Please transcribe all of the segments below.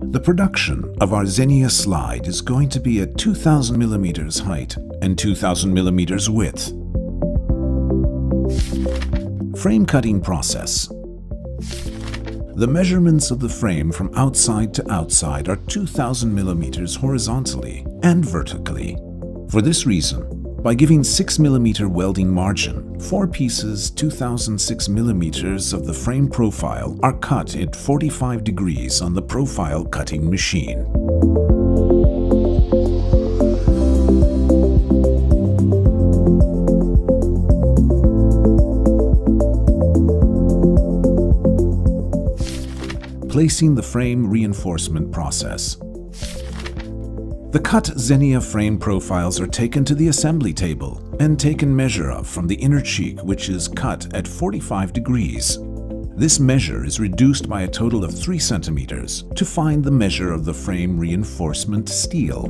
The production of our Zenia slide is going to be at 2000 millimeters height and 2000 millimeters width. Frame cutting process. The measurements of the frame from outside to outside are 2000 millimeters horizontally and vertically. For this reason, by giving 6 millimeter welding margin, 4 pieces 2006 millimeters of the frame profile are cut at 45 degrees on the profile cutting machine. Placing the frame reinforcement process. The cut Zenia frame profiles are taken to the assembly table and taken measure of from the inner cheek, which is cut at 45 degrees. This measure is reduced by a total of 3 centimeters to find the measure of the frame reinforcement steel.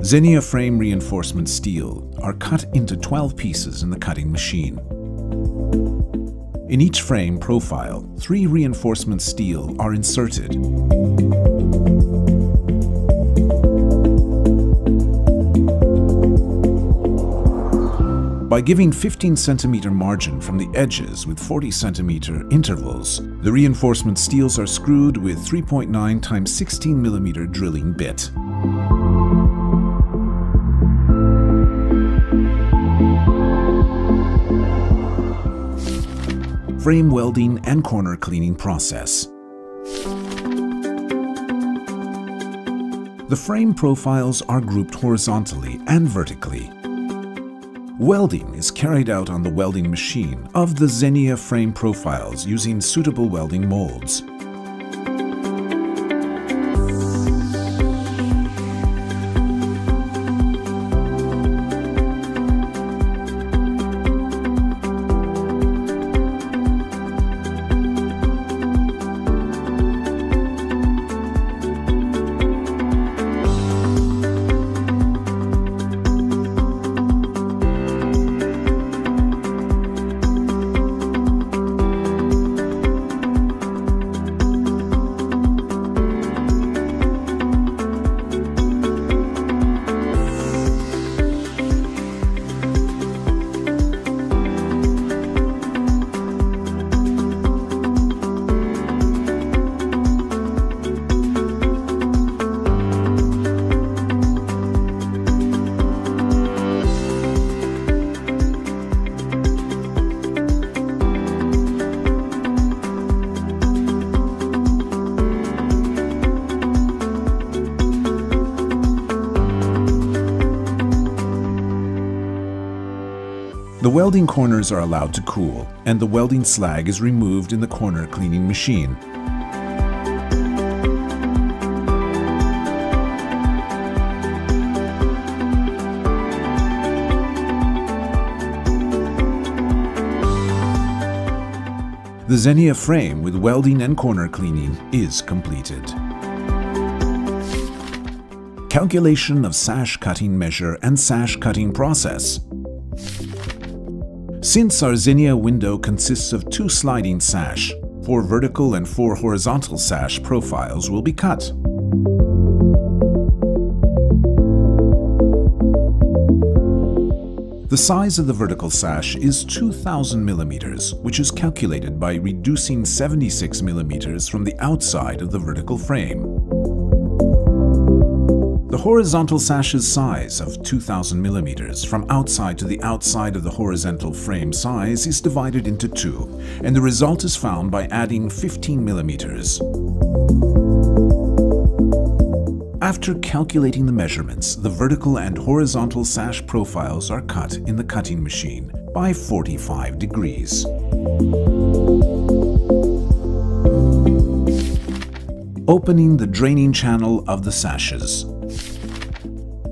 Zenia frame reinforcement steel are cut into 12 pieces in the cutting machine. In each frame profile, 3 reinforcement steel are inserted. By giving 15 centimeter margin from the edges with 40 centimeter intervals, the reinforcement steels are screwed with 3.9 times 16 millimeter drilling bit. Frame welding and corner cleaning process. The frame profiles are grouped horizontally and vertically. Welding is carried out on the welding machine of the Zenia frame profiles using suitable welding molds. The welding corners are allowed to cool, and the welding slag is removed in the corner cleaning machine. The Zenia frame with welding and corner cleaning is completed. Calculation of sash cutting measure and sash cutting process. Since our Zenia window consists of 2 sliding sash, 4 vertical and 4 horizontal sash profiles will be cut. The size of the vertical sash is 2000 millimeters, which is calculated by reducing 76 millimeters from the outside of the vertical frame. The horizontal sash's size of 2000 millimeters from outside to the outside of the horizontal frame size is divided into 2, and the result is found by adding 15 millimeters. After calculating the measurements, the vertical and horizontal sash profiles are cut in the cutting machine by 45 degrees. Opening the draining channel of the sashes.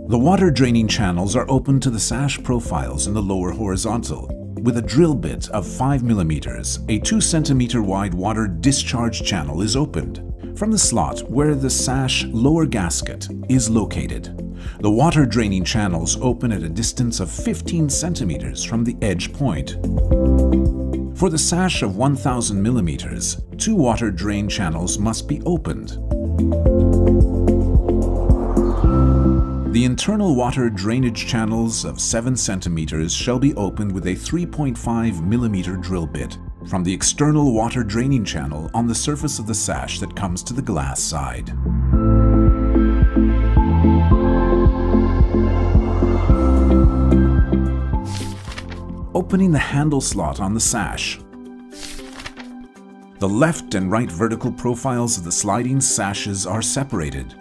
The water draining channels are opened to the sash profiles in the lower horizontal. With a drill bit of 5 millimeters, a 2 centimeter wide water discharge channel is opened from the slot where the sash lower gasket is located. The water draining channels open at a distance of 15 centimeters from the edge point. For the sash of 1000 millimeters, 2 water drain channels must be opened. The internal water drainage channels of 7 centimeters shall be opened with a 3.5 millimeter drill bit from the external water draining channel on the surface of the sash that comes to the glass side. Opening the handle slot on the sash. The left and right vertical profiles of the sliding sashes are separated.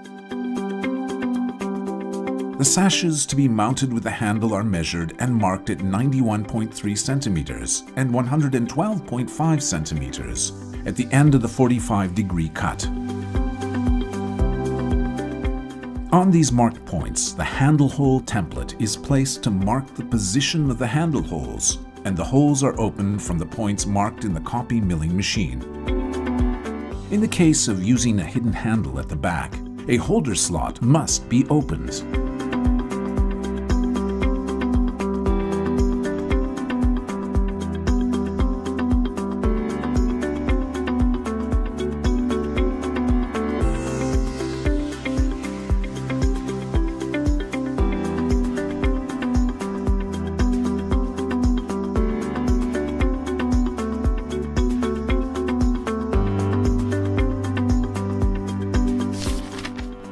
The sashes to be mounted with the handle are measured and marked at 91.3 centimeters and 112.5 centimeters at the end of the 45-degree cut. On these marked points, the handle hole template is placed to mark the position of the handle holes, and the holes are opened from the points marked in the copy milling machine. In the case of using a hidden handle at the back, a holder slot must be opened.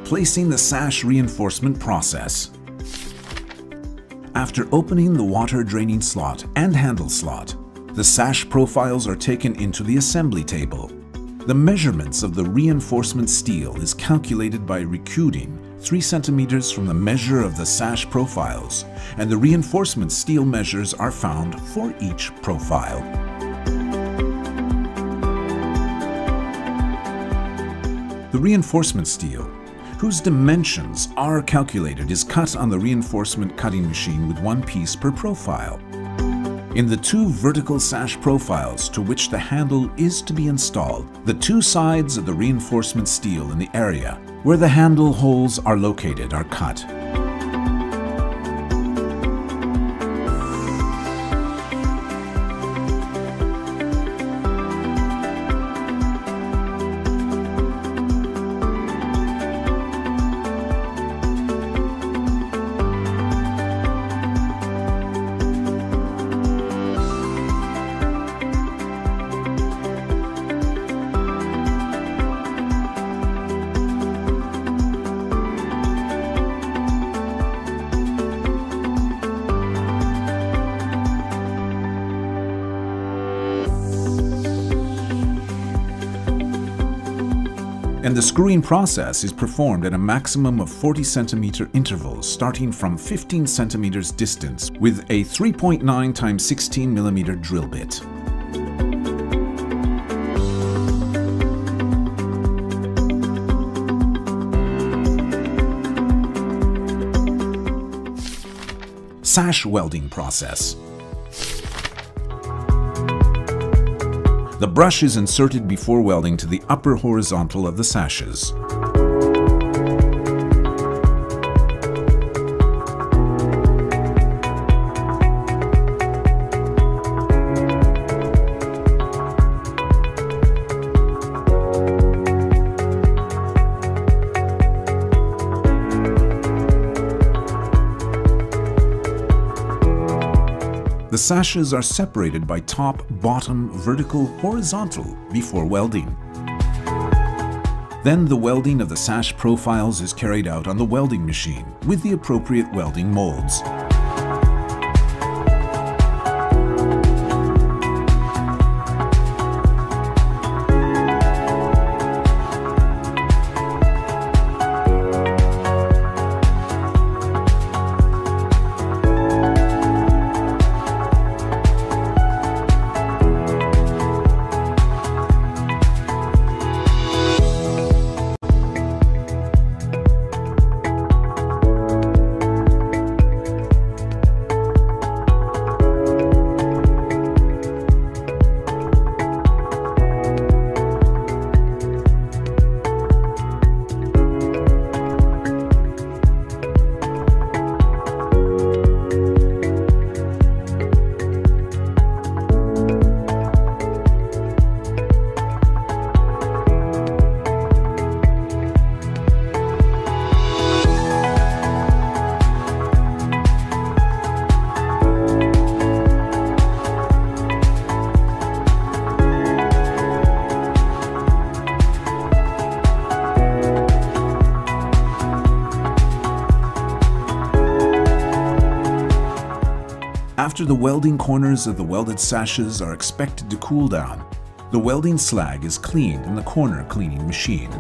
Placing the sash reinforcement process. After opening the water draining slot and handle slot, the sash profiles are taken into the assembly table. The measurements of the reinforcement steel is calculated by recuding 3 centimeters from the measure of the sash profiles, and the reinforcement steel measures are found for each profile. The reinforcement steel, whose dimensions are calculated, is cut on the reinforcement cutting machine with 1 piece per profile. In the 2 vertical sash profiles to which the handle is to be installed, the 2 sides of the reinforcement steel in the area where the handle holes are located are cut. And the screwing process is performed at a maximum of 40 centimeter intervals starting from 15 centimeters distance with a 3.9 x 16 millimeter drill bit. Sash welding process. The brush is inserted before welding to the upper horizontal of the sashes. The sashes are separated by top, bottom, vertical, horizontal before welding. Then the welding of the sash profiles is carried out on the welding machine with the appropriate welding molds. After the welding corners of the welded sashes are expected to cool down, the welding slag is cleaned in the corner cleaning machine.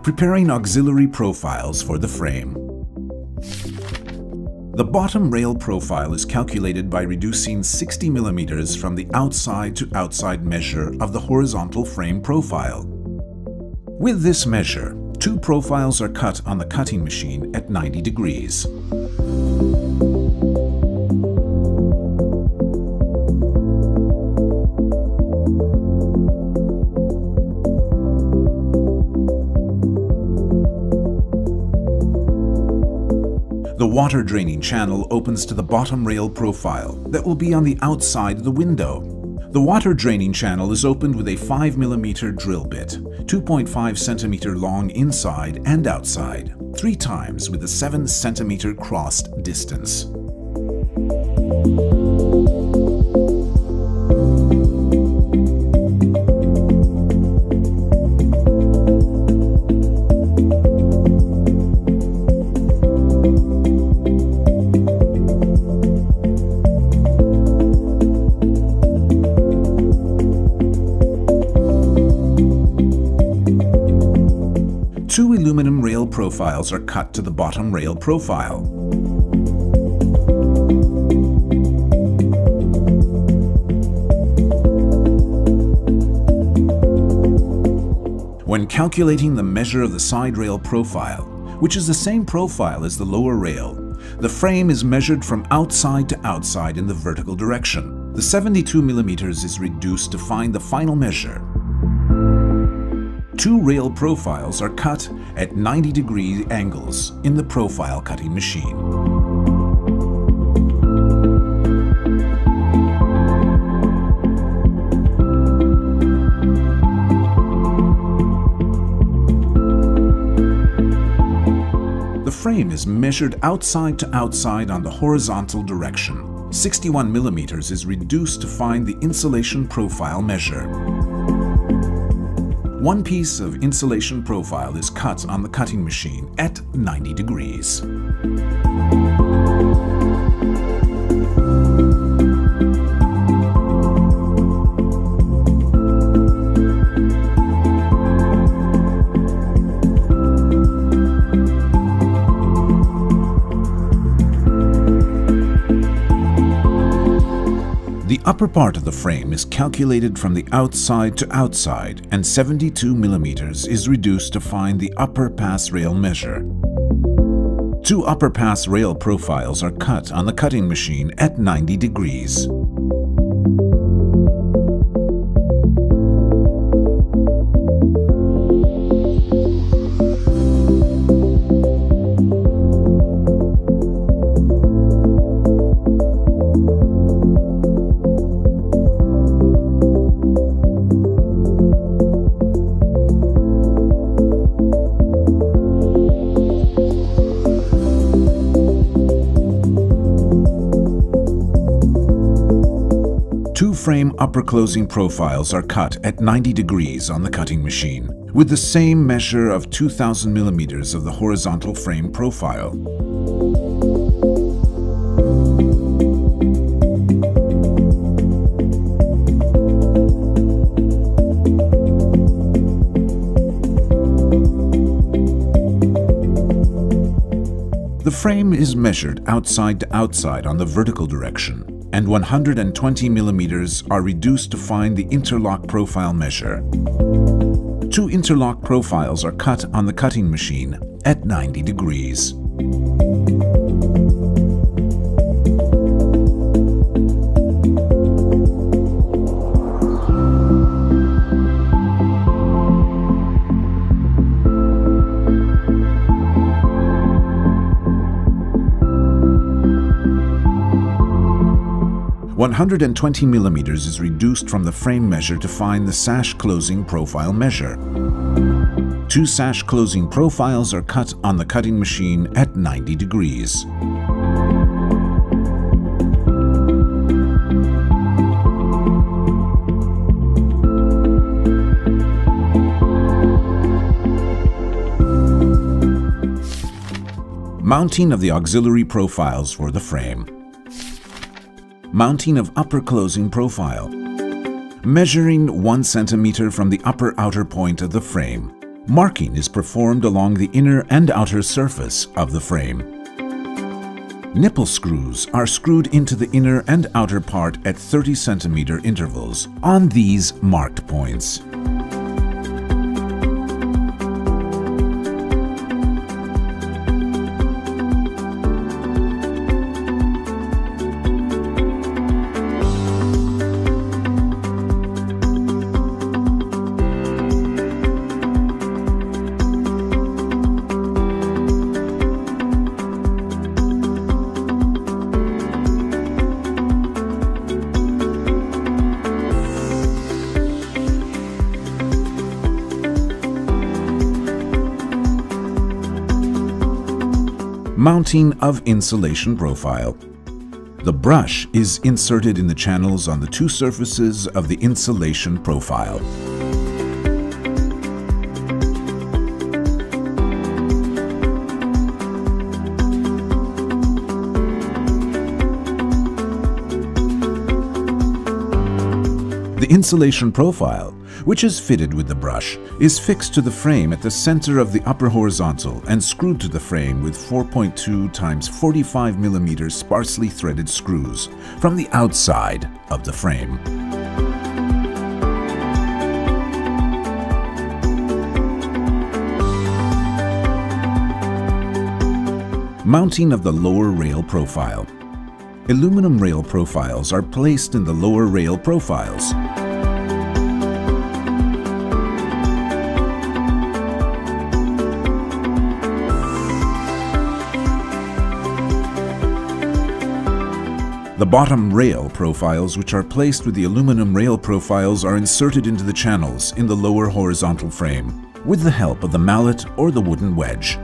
Preparing auxiliary profiles for the frame. The bottom rail profile is calculated by reducing 60 mm from the outside to outside measure of the horizontal frame profile. With this measure, two profiles are cut on the cutting machine at 90 degrees. The water draining channel opens to the bottom rail profile that will be on the outside of the window. The water draining channel is opened with a 5 mm drill bit, 2.5 cm long inside and outside, 3 times with a 7 cm crossed distance. Two aluminum rail profiles are cut to the bottom rail profile. When calculating the measure of the side rail profile, which is the same profile as the lower rail, the frame is measured from outside to outside in the vertical direction. The 72 mm is reduced to find the final measure. Two rail profiles are cut at 90-degree angles in the profile cutting machine. The frame is measured outside to outside on the horizontal direction. 61 mm is reduced to find the insulation profile measure. One piece of insulation profile is cut on the cutting machine at 90 degrees. The upper part of the frame is calculated from the outside to outside, and 72 mm is reduced to find the upper pass rail measure. Two upper pass rail profiles are cut on the cutting machine at 90 degrees. Two frame upper closing profiles are cut at 90 degrees on the cutting machine, with the same measure of 2000 mm of the horizontal frame profile. The frame is measured outside to outside on the vertical direction, and 120 mm are reduced to find the interlock profile measure. Two interlock profiles are cut on the cutting machine at 90 degrees. .120 mm is reduced from the frame measure to find the sash closing profile measure. Two sash closing profiles are cut on the cutting machine at 90 degrees. Mounting of the auxiliary profiles for the frame. Mounting of upper closing profile. Measuring 1 centimeter from the upper outer point of the frame. Marking is performed along the inner and outer surface of the frame. Nipple screws are screwed into the inner and outer part at 30 centimeter intervals on these marked points. Mounting of insulation profile. The brush is inserted in the channels on the two surfaces of the insulation profile. The insulation profile, which is fitted with the brush, is fixed to the frame at the center of the upper horizontal and screwed to the frame with 4.2 times 45 mm sparsely threaded screws from the outside of the frame. Mounting of the lower rail profile. Aluminum rail profiles are placed in the lower rail profiles. The bottom rail profiles, which are placed with the aluminum rail profiles, are inserted into the channels in the lower horizontal frame with the help of the mallet or the wooden wedge.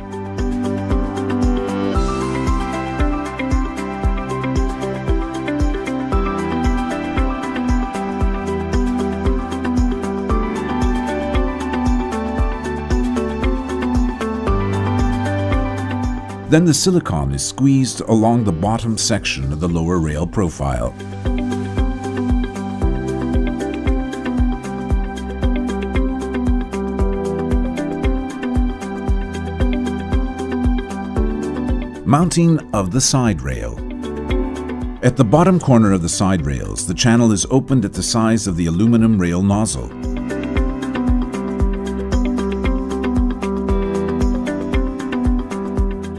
Then the silicone is squeezed along the bottom section of the lower rail profile. Mounting of the side rail. At the bottom corner of the side rails, the channel is opened at the size of the aluminum rail nozzle.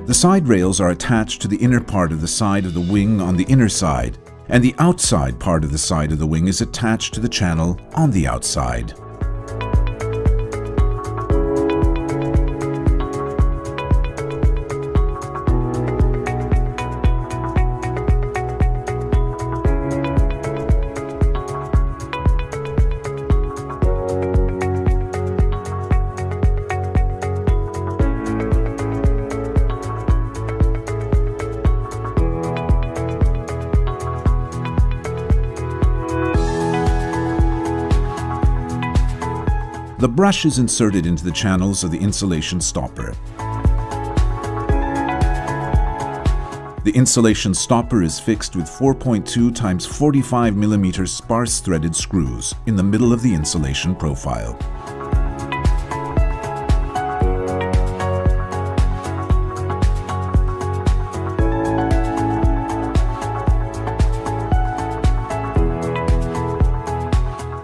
The side rails are attached to the inner part of the side of the wing on the inner side, and the outside part of the side of the wing is attached to the channel on the outside. The brush is inserted into the channels of the insulation stopper. The insulation stopper is fixed with 4.2 times 45 mm sparse threaded screws in the middle of the insulation profile.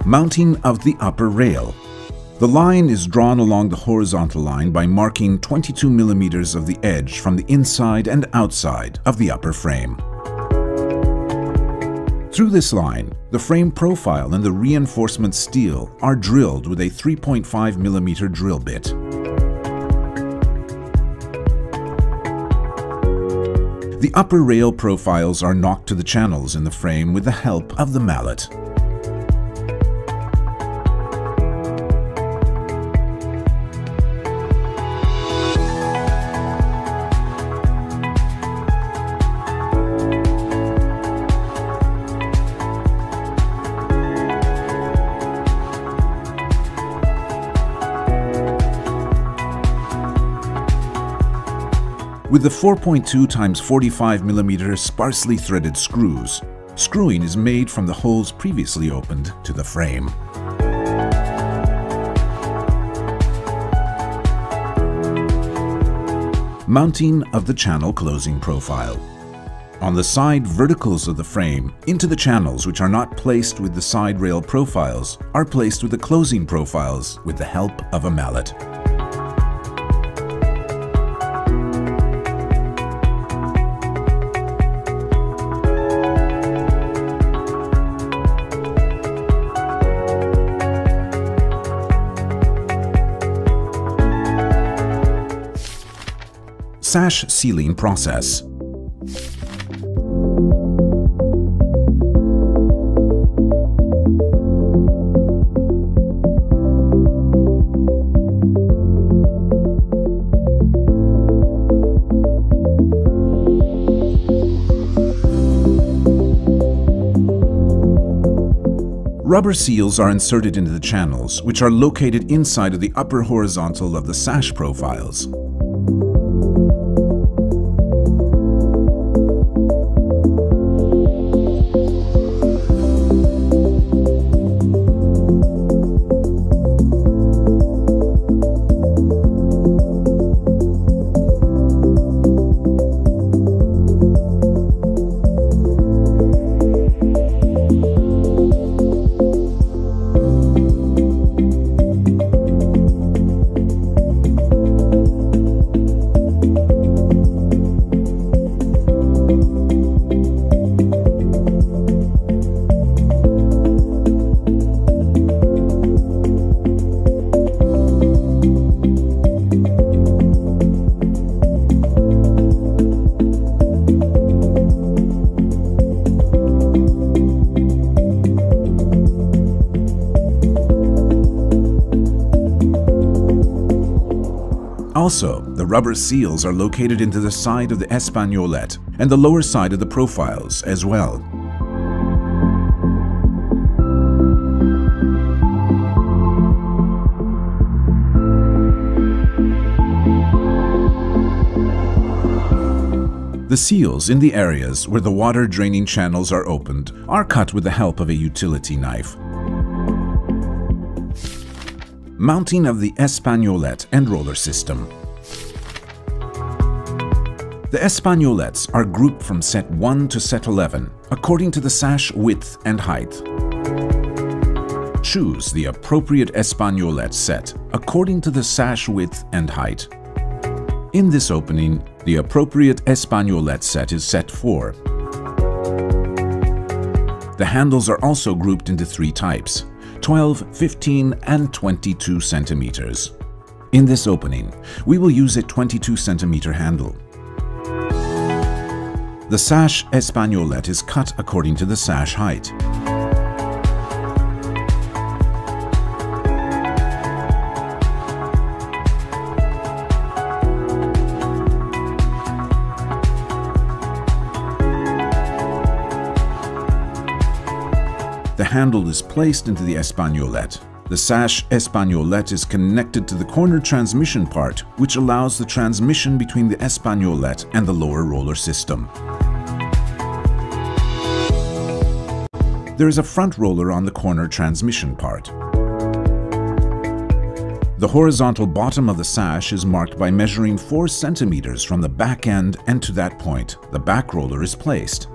Mounting of the upper rail. The line is drawn along the horizontal line by marking 22 mm of the edge from the inside and outside of the upper frame. Through this line, the frame profile and the reinforcement steel are drilled with a 3.5 mm drill bit. The upper rail profiles are knocked to the channels in the frame with the help of the mallet. With the 4.2 x 45 mm sparsely threaded screws, screwing is made from the holes previously opened to the frame. Mounting of the channel closing profile. On the side verticals of the frame, into the channels which are not placed with the side rail profiles are placed with the closing profiles with the help of a mallet. Sash sealing process. Rubber seals are inserted into the channels, which are located inside of the upper horizontal of the sash profiles. Also, the rubber seals are located into the side of the espagnolette and the lower side of the profiles as well. The seals in the areas where the water draining channels are opened are cut with the help of a utility knife. Mounting of the espagnolette and roller system. The espagnolettes are grouped from set 1 to set 11 according to the sash width and height. Choose the appropriate espagnolette set according to the sash width and height. In this opening, the appropriate espagnolette set is set 4. The handles are also grouped into 3 types: 12, 15, and 22 centimeters. In this opening, we will use a 22 centimeter handle. The sash espagnolette is cut according to the sash height. The handle is placed into the espagnolette. The sash espagnolette is connected to the corner transmission part, which allows the transmission between the espagnolette and the lower roller system. There is a front roller on the corner transmission part. The horizontal bottom of the sash is marked by measuring 4 centimeters from the back end, and to that point, the back roller is placed.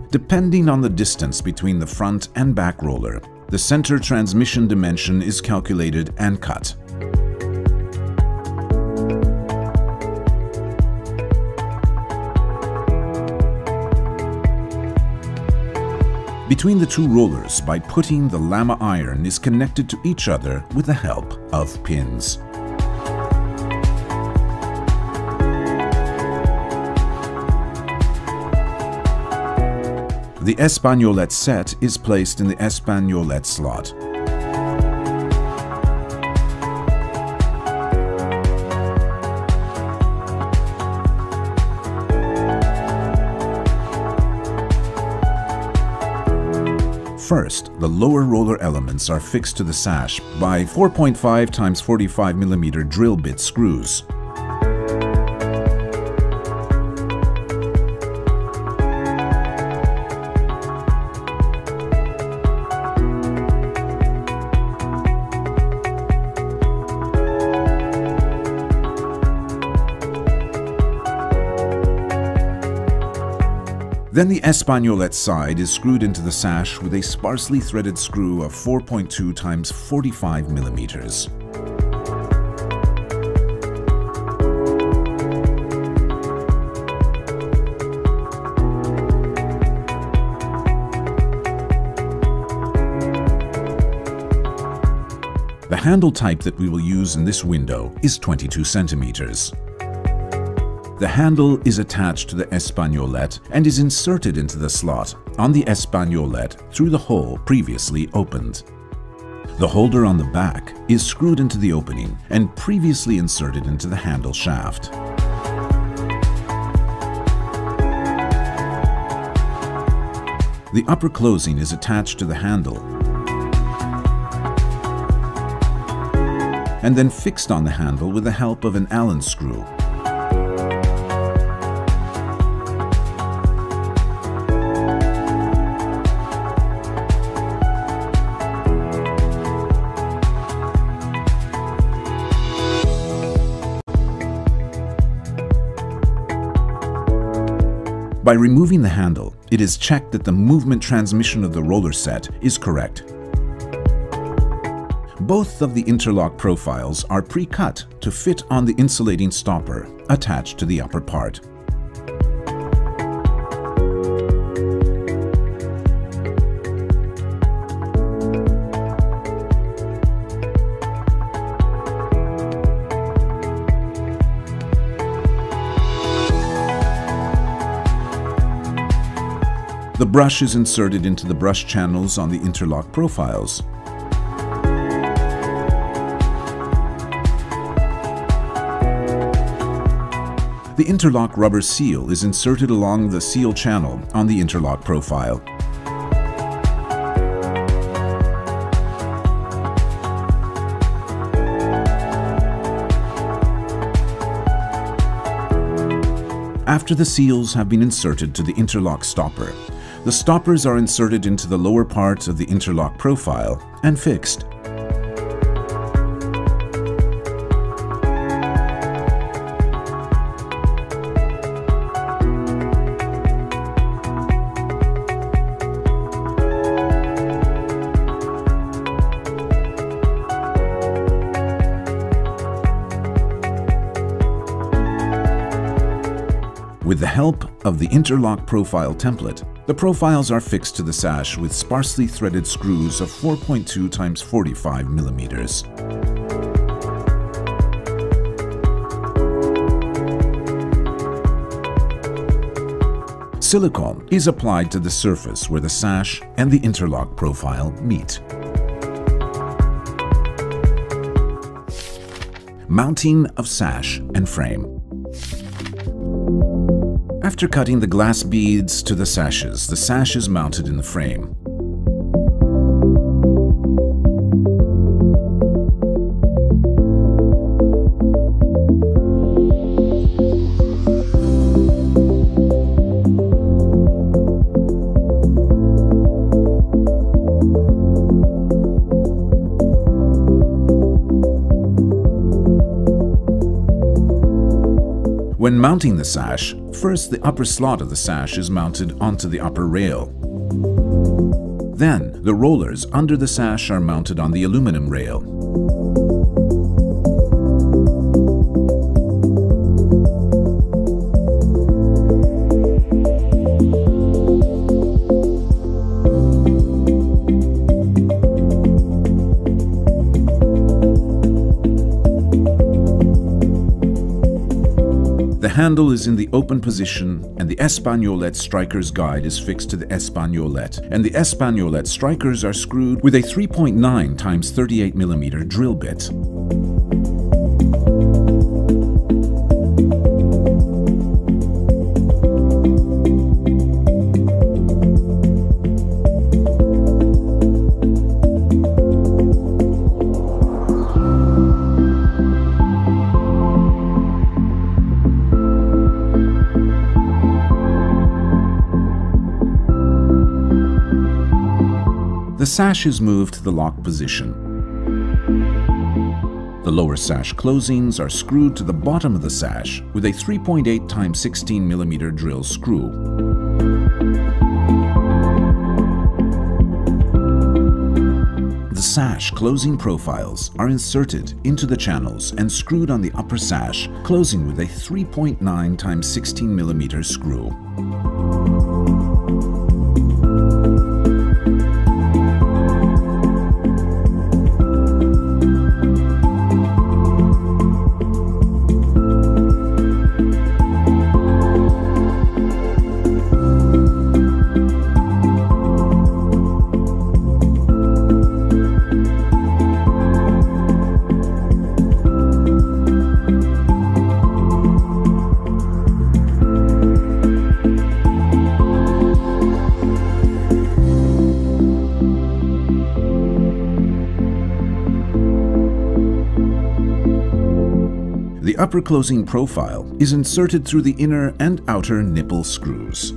Depending on the distance between the front and back roller, the center transmission dimension is calculated and cut. Between the 2 rollers, by putting the lama iron is connected to each other with the help of pins. The espagnolette set is placed in the espagnolette slot. First, the lower roller elements are fixed to the sash by 4.5 x 45 mm drill bit screws. Then the espagnolet side is screwed into the sash with a sparsely threaded screw of 4.2 × 45 millimeters. The handle type that we will use in this window is 22 centimeters. The handle is attached to the espagnolet and is inserted into the slot on the espagnolet through the hole previously opened. The holder on the back is screwed into the opening and previously inserted into the handle shaft. The upper closing is attached to the handle and then fixed on the handle with the help of an Allen screw. By removing the handle, it is checked that the movement transmission of the roller set is correct. Both of the interlock profiles are pre-cut to fit on the insulating stopper attached to the upper part. The brush is inserted into the brush channels on the interlock profiles. The interlock rubber seal is inserted along the seal channel on the interlock profile. After the seals have been inserted to the interlock stopper, the stoppers are inserted into the lower part of the interlock profile and fixed. With the help of the interlock profile template, the profiles are fixed to the sash with sparsely threaded screws of 4.2 × 45 millimeters. Silicone is applied to the surface where the sash and the interlock profile meet. Mounting of sash and frame. After cutting the glass beads to the sash is mounted in the frame. When mounting the sash, first the upper slot of the sash is mounted onto the upper rail. Then, the rollers under the sash are mounted on the aluminum rail. The handle is in the open position and the espagnolet striker's guide is fixed to the espagnolet, and the espagnolet strikers are screwed with a 3.9 × 38 millimeter drill bit. The sash is moved to the lock position. The lower sash closings are screwed to the bottom of the sash with a 3.8 × 16 millimeter drill screw. sash closing profiles are inserted into the channels and screwed on the upper sash, closing with a 3.9 x 16 mm screw. The upper closing profile is inserted through the inner and outer nipple screws.